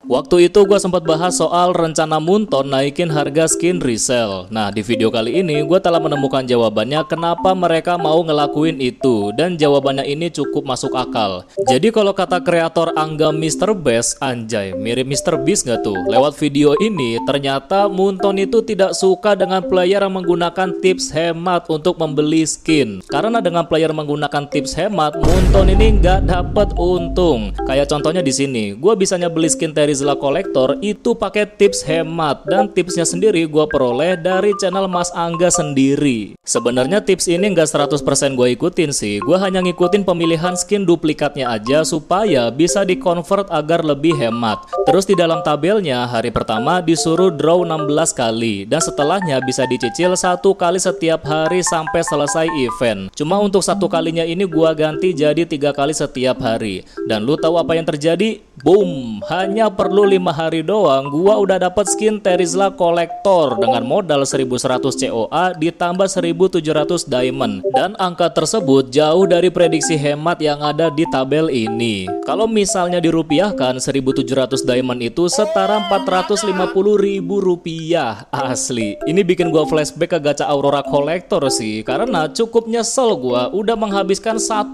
Waktu itu gue sempat bahas soal rencana Moonton naikin harga skin resell. Nah, di video kali ini gue telah menemukan jawabannya kenapa mereka mau ngelakuin itu. Dan jawabannya ini cukup masuk akal. Jadi kalau kata kreator Angga Mr. Beast, anjay, mirip Mr. Beast nggak tuh? Lewat video ini, ternyata Moonton itu tidak suka dengan player yang menggunakan tips hemat untuk membeli skin. Karena dengan player menggunakan tips hemat, Moonton ini nggak dapat untung. Kayak contohnya di sini, gue bisanya beli skin Terizla Collector itu pakai tips hemat, dan tipsnya sendiri gue peroleh dari channel Mas Angga sendiri. Sebenarnya tips ini nggak 100% gue ikutin sih, gue hanya ngikutin pemilihan skin duplikatnya aja supaya bisa di-convert agar lebih hemat. Terus di dalam tabelnya, hari pertama disuruh draw 16 kali, dan setelahnya bisa dicicil 1 kali setiap hari sampai selesai event. Cuma untuk 1 kalinya ini gue ganti jadi 3 kali setiap hari. Dan lu tahu apa yang terjadi? Boom! Hanya perlu 5 hari doang, gua udah dapat skin Terizla Collector dengan modal 1100 COA ditambah 1700 diamond. Dan angka tersebut jauh dari prediksi hemat yang ada di tabel ini. Kalau misalnya dirupiahkan, 1700 diamond itu setara 450.000 rupiah. Asli, ini bikin gua flashback ke gacha Aurora Collector sih, karena cukup nyesel gua udah menghabiskan 1,1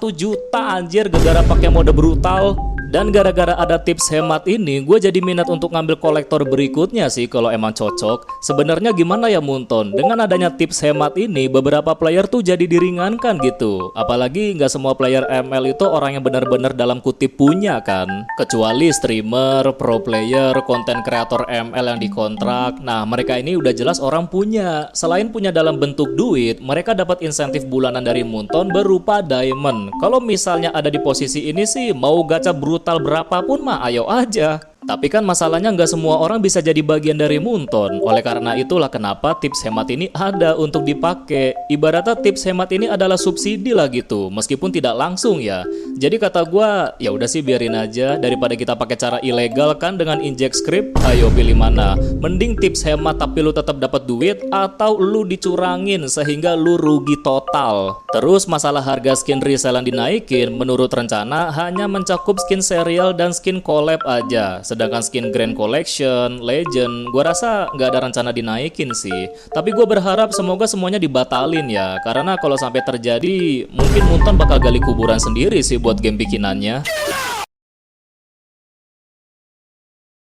juta anjir gara-gara pakai mode brutal. Dan gara-gara ada tips hemat ini, gue jadi minat untuk ngambil kolektor berikutnya sih kalau emang cocok. Sebenarnya gimana ya Moonton? Dengan adanya tips hemat ini, beberapa player tuh jadi diringankan gitu. Apalagi nggak semua player ML itu orang yang benar-benar dalam kutip punya kan. Kecuali streamer, pro player, konten kreator ML yang dikontrak. Nah, mereka ini udah jelas orang punya. Selain punya dalam bentuk duit, mereka dapat insentif bulanan dari Moonton berupa diamond. Kalau misalnya ada di posisi ini sih, mau gacha brutal berapapun mah ayo aja. Tapi kan masalahnya nggak semua orang bisa jadi bagian dari Moonton. Oleh karena itulah kenapa tips hemat ini ada untuk dipakai. Ibaratnya tips hemat ini adalah subsidi lah gitu, meskipun tidak langsung ya. Jadi kata gua, ya udah sih biarin aja daripada kita pakai cara ilegal kan dengan inject script. Ayo pilih mana? Mending tips hemat tapi lu tetap dapat duit, atau lu dicurangin sehingga lu rugi total. Terus masalah harga skin resell yang dinaikin menurut rencana hanya mencakup skin serial dan skin collab aja. Sedangkan skin Grand Collection, Legend, gue rasa nggak ada rencana dinaikin sih. Tapi gue berharap semoga semuanya dibatalin ya. Karena kalau sampai terjadi, mungkin Moonton bakal gali kuburan sendiri sih buat game bikinannya.